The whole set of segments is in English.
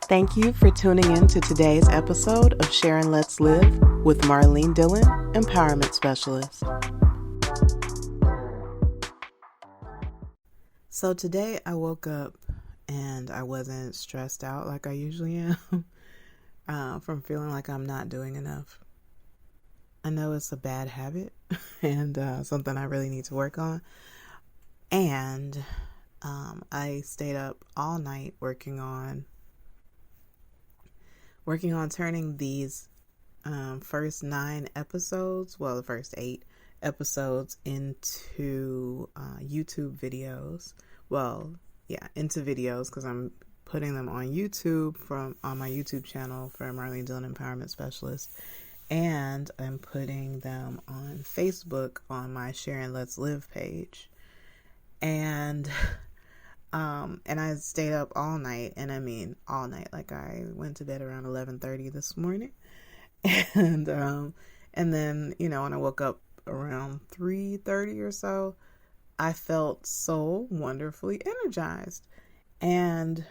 Thank you for tuning in to today's episode of Sharon Let's Live with Marlene Dillon Empowerment Specialist. So today I woke up and I wasn't stressed out like I usually am from feeling like I'm not doing enough. I know it's a bad habit and something I really need to work on. And I stayed up all night working on turning these first 9 episodes, well, the first 8 episodes into YouTube videos. Well, yeah, into videos because I'm putting them on YouTube on my YouTube channel for Marlene Dillon Empowerment Specialist. And I'm putting them on Facebook on my Sharon Let's Live page. And I stayed up all night, and I mean all night. Like I went to bed around 11:30 this morning, and then when I woke up around 3:30 or so, I felt so wonderfully energized. And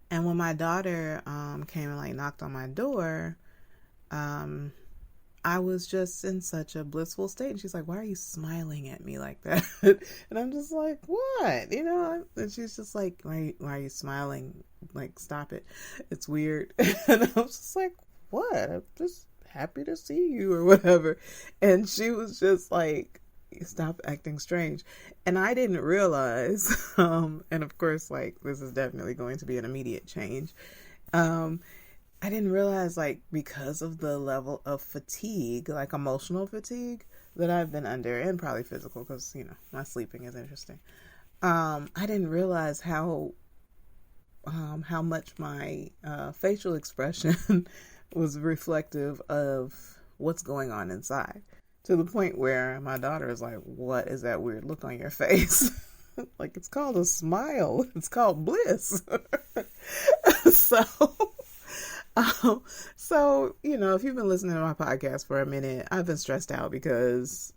when my daughter came and knocked on my door, I was just in such a blissful state. And she's like, "Why are you smiling at me like that?" And I'm just like, "What?" And she's just like, why are you smiling? Like, stop it. It's weird. And I was just like, "What? I'm just happy to see you," or whatever. And she was just like, "Stop acting strange." And I didn't realize, and of course, this is definitely going to be an immediate change. I didn't realize, because of the level of fatigue, emotional fatigue that I've been under, and probably physical, because, my sleeping is interesting. I didn't realize how much my facial expression was reflective of what's going on inside, to the point where my daughter is like, "What is that weird look on your face?" It's called a smile. It's called bliss. So, if you've been listening to my podcast for a minute, I've been stressed out because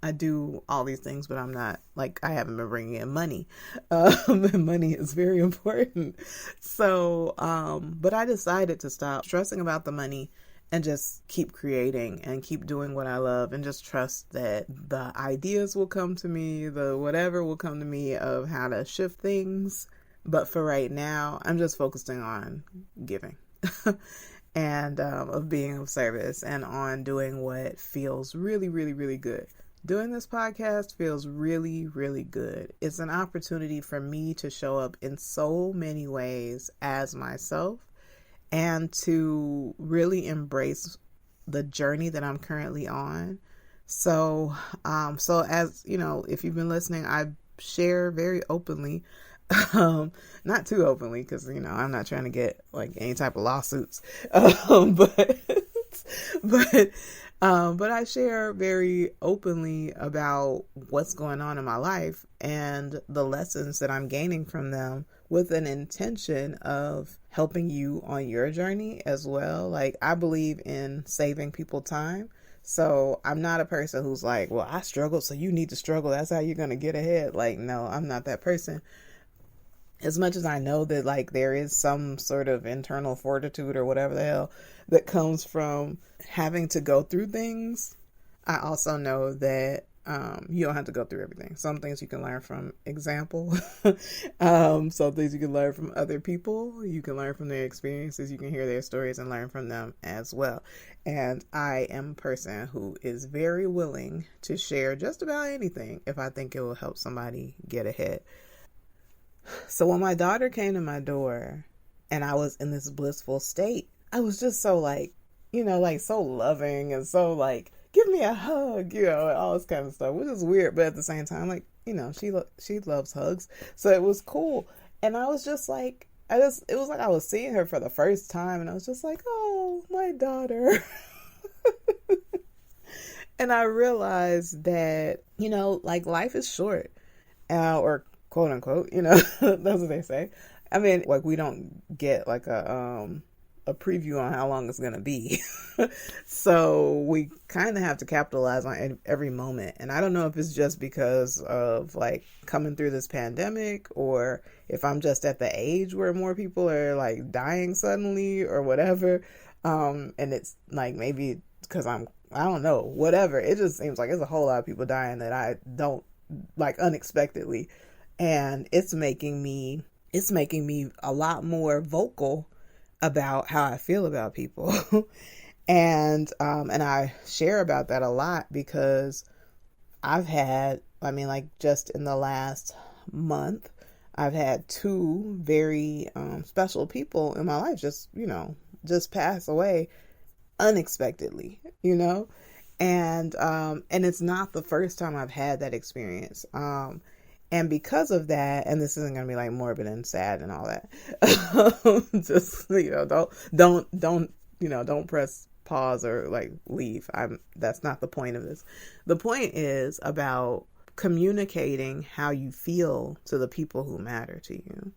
I do all these things, but I'm not, I haven't been bringing in money. And money is very important. So, but I decided to stop stressing about the money and just keep creating and keep doing what I love and just trust that the ideas will come to me, the whatever will come to me of how to shift things. But for right now, I'm just focusing on giving. And of being of service and on doing what feels really, really, really good. Doing this podcast feels really, really good. It's an opportunity for me to show up in so many ways as myself and to really embrace the journey that I'm currently on. So as if you've been listening, I share very openly. Not too openly because, I'm not trying to get any type of lawsuits. But I share very openly about what's going on in my life and the lessons that I'm gaining from them with an intention of helping you on your journey as well. I believe in saving people time. So I'm not a person who's like, "Well, I struggle, so you need to struggle. That's how you're going to get ahead." No, I'm not that person. As much as I know that there is some sort of internal fortitude or whatever the hell that comes from having to go through things, I also know that you don't have to go through everything. Some things you can learn from example. Some things you can learn from other people. You can learn from their experiences. You can hear their stories and learn from them as well. And I am a person who is very willing to share just about anything if I think it will help somebody get ahead. So when my daughter came to my door and I was in this blissful state, I was just so so loving and so "Give me a hug," and all this kind of stuff, which is weird. But at the same time, she loves hugs. So it was cool. And I was just it was like I was seeing her for the first time and I was just like, "Oh, my daughter." And I realized that, life is short, or quote unquote, that's what they say. I mean, we don't get a a preview on how long it's going to be. So we kind of have to capitalize on every moment. And I don't know if it's just because of like coming through this pandemic, or if I'm just at the age where more people are like dying suddenly or whatever. And it's like maybe because I don't know, whatever. It just seems like it's a whole lot of people dying that I don't like unexpectedly. And it's making me a lot more vocal about how I feel about people. And I share about that a lot because I've had, like just in the last month, I've had two very special people in my life just pass away unexpectedly, and it's not the first time I've had that experience. And because of that, and this isn't going to be like morbid and sad and all that, just, don't press pause or like leave. That's not the point of this. The point is about communicating how you feel to the people who matter to you.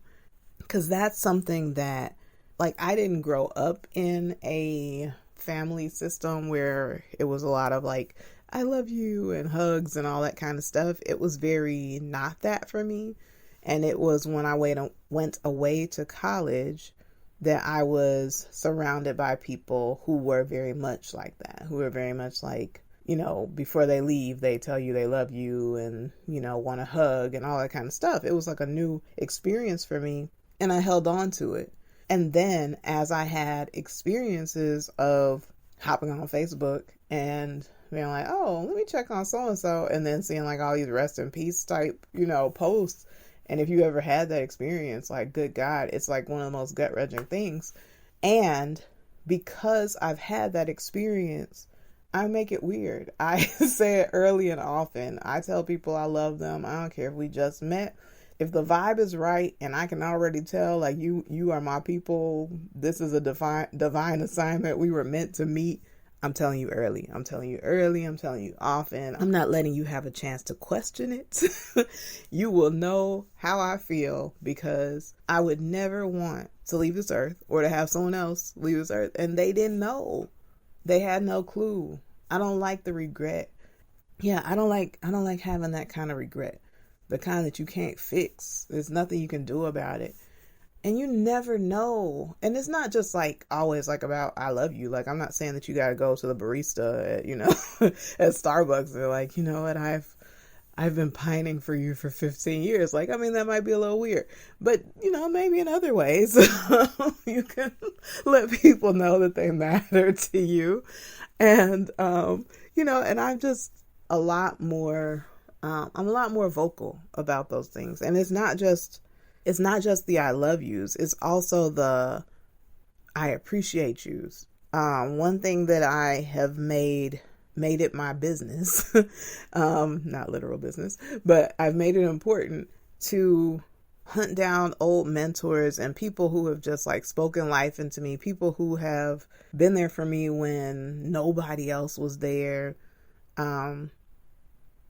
Because that's something that, like, I didn't grow up in a family system where it was a lot of like, I love you and hugs and all that kind of stuff. It was very not that for me. And it was when I went away to college that I was surrounded by people who were very much like that, who were very much like, before they leave, they tell you they love you and, want a hug and all that kind of stuff. It was like a new experience for me, and I held on to it. And then as I had experiences of hopping on Facebook and being like, oh, let me check on so-and-so, and then seeing like all these rest in peace type, posts. And if you ever had that experience, like, good God, it's like one of the most gut-wrenching things. And because I've had that experience, I make it weird. I say it early and often. I tell people I love them. I don't care if we just met. If the vibe is right and I can already tell, like, you are my people, this is a divine assignment, we were meant to meet, I'm telling you early. I'm telling you early. I'm telling you often. I'm not letting you have a chance to question it. You will know how I feel, because I would never want to leave this earth or to have someone else leave this earth and they didn't know. They had no clue. I don't like the regret. Yeah, I don't like having that kind of regret. The kind that you can't fix. There's nothing you can do about it. And you never know. And it's not just like always like about I love you. Like, I'm not saying that you got to go to the barista at, at Starbucks. They're like, you know what, I've been pining for you for 15 years. Like, that might be a little weird. But, maybe in other ways, you can let people know that they matter to you. And, and I'm just a lot more, I'm a lot more vocal about those things. And it's not just the I love yous. It's also the I appreciate yous. One thing that I have made it my business, not literal business, but I've made it important to hunt down old mentors and people who have just like spoken life into me, people who have been there for me when nobody else was there.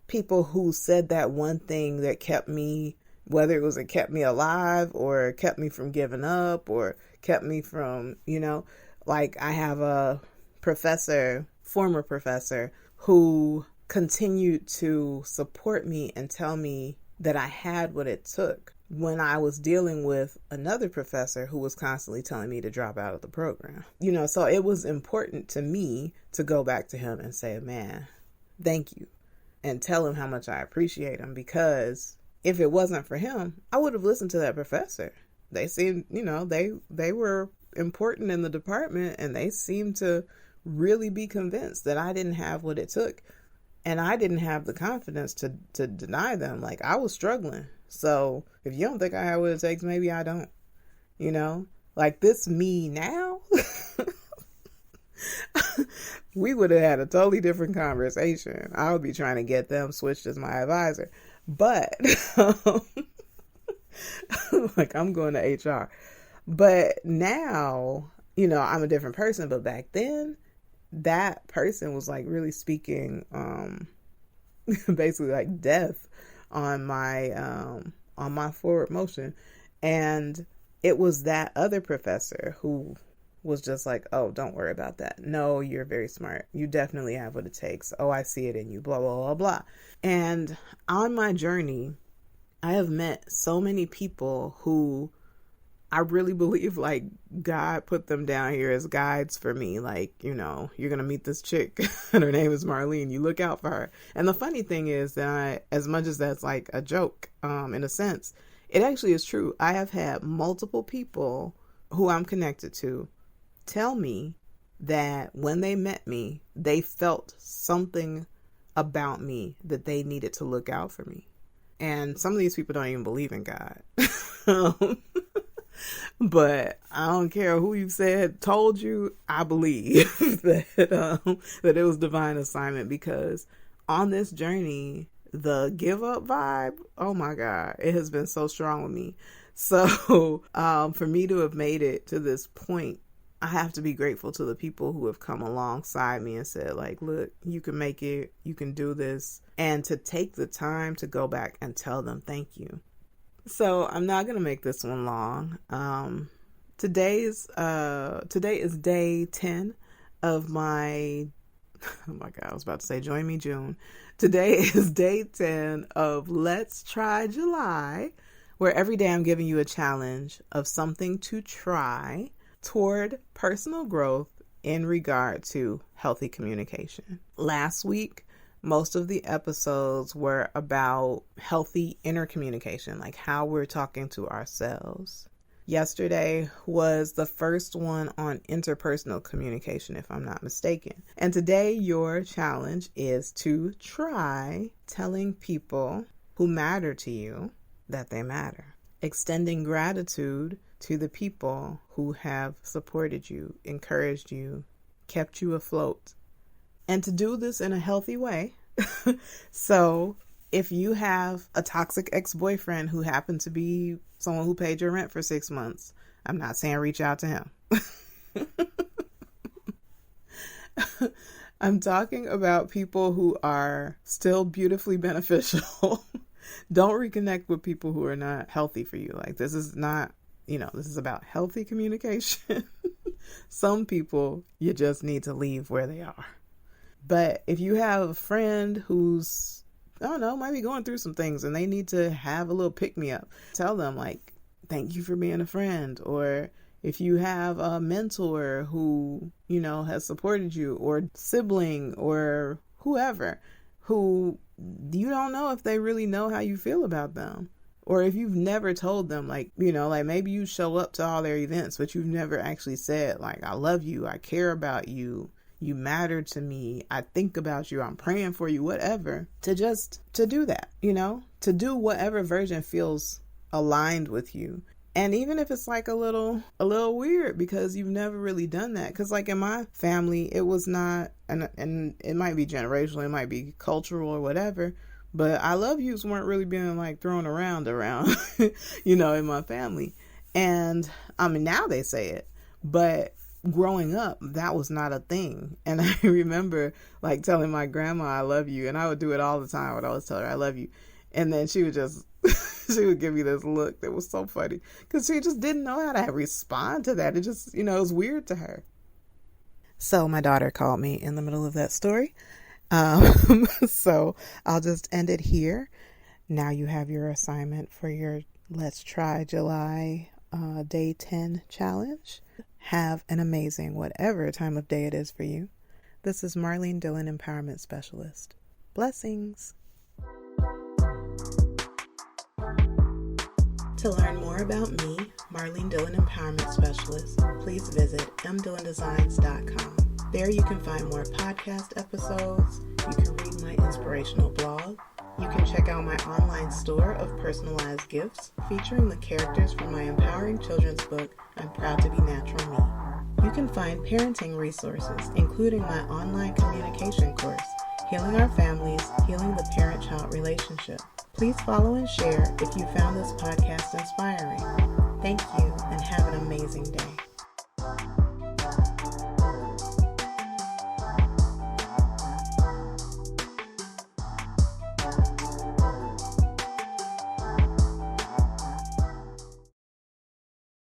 People who said that one thing that kept me, whether it kept me alive or kept me from giving up or kept me from, like I have a former professor who continued to support me and tell me that I had what it took when I was dealing with another professor who was constantly telling me to drop out of the program. So it was important to me to go back to him and say, man, thank you. And tell him how much I appreciate him, because if it wasn't for him, I would have listened to that professor. They seemed, they were important in the department, and they seemed to really be convinced that I didn't have what it took. And I didn't have the confidence to deny them. Like, I was struggling. So if you don't think I have what it takes, maybe I don't, like this me now, we would have had a totally different conversation. I would be trying to get them switched as my advisor. But like, I'm going to HR. But now, I'm a different person. But back then, that person was like really speaking basically like death on my forward motion. And it was that other professor who was just like, oh, don't worry about that. No, you're very smart. You definitely have what it takes. Oh, I see it in you, blah, blah, blah, blah. And on my journey, I have met so many people who I really believe like God put them down here as guides for me. Like, you're going to meet this chick and her name is Marlene. You look out for her. And the funny thing is that as much as that's like a joke, in a sense, it actually is true. I have had multiple people who I'm connected to tell me that when they met me, they felt something about me that they needed to look out for me. And some of these people don't even believe in God. But I don't care who you said told you, I believe that it was divine assignment, because on this journey, the give up vibe, oh my God, it has been so strong with me. So for me to have made it to this point, I have to be grateful to the people who have come alongside me and said, like, look, you can make it, you can do this, and to take the time to go back and tell them thank you. So I'm not going to make this one long. Today is day 10 of my, oh my God, I was about to say, join me June. Today is day 10 of Let's Try July, where every day I'm giving you a challenge of something to try toward personal growth in regard to healthy communication. Last week, most of the episodes were about healthy inner communication, like how we're talking to ourselves. Yesterday was the first one on interpersonal communication, if I'm not mistaken. And today, your challenge is to try telling people who matter to you that they matter. Extending gratitude to the people who have supported you, encouraged you, kept you afloat. And to do this in a healthy way. So if you have a toxic ex-boyfriend who happened to be someone who paid your rent for 6 months, I'm not saying reach out to him. I'm talking about people who are still beautifully beneficial. Don't reconnect with people who are not healthy for you. Like, this is not, this is about healthy communication. Some people, you just need to leave where they are. But if you have a friend who's, I don't know, might be going through some things and they need to have a little pick-me-up, tell them, like, thank you for being a friend. Or if you have a mentor who, has supported you, or sibling or whoever who you don't know if they really know how you feel about them. Or if you've never told them, like, like maybe you show up to all their events, but you've never actually said, like, I love you, I care about you, you matter to me, I think about you, I'm praying for you, whatever. To do that, to do whatever version feels aligned with you. And even if it's like a little weird because you've never really done that. Because like in my family, it was not, and it might be generational, it might be cultural or whatever, but I love yous weren't really being like thrown around, in my family. And I mean, now they say it, but growing up, that was not a thing. And I remember like telling my grandma, I love you. And I would do it all the time. I would always tell her, I love you. And then she would just, she would give me this look that was so funny because she just didn't know how to respond to that. It just, it was weird to her. So my daughter called me in the middle of that story. So I'll just end it here. Now you have your assignment for your Let's Try July Day 10 challenge. Have an amazing whatever time of day it is for you. This is Marlene Dillon Empowerment Specialist. Blessings. To learn more about me, Marlene Dillon Empowerment Specialist, please visit mdillondesigns.com. There you can find more podcast episodes, you can read my inspirational blog, you can check out my online store of personalized gifts featuring the characters from my empowering children's book, I'm Proud to Be Natural Me. You can find parenting resources, including my online communication course, Healing Our Families, Healing the Parent-Child Relationship. Please follow and share if you found this podcast inspiring. Thank you and have an amazing day.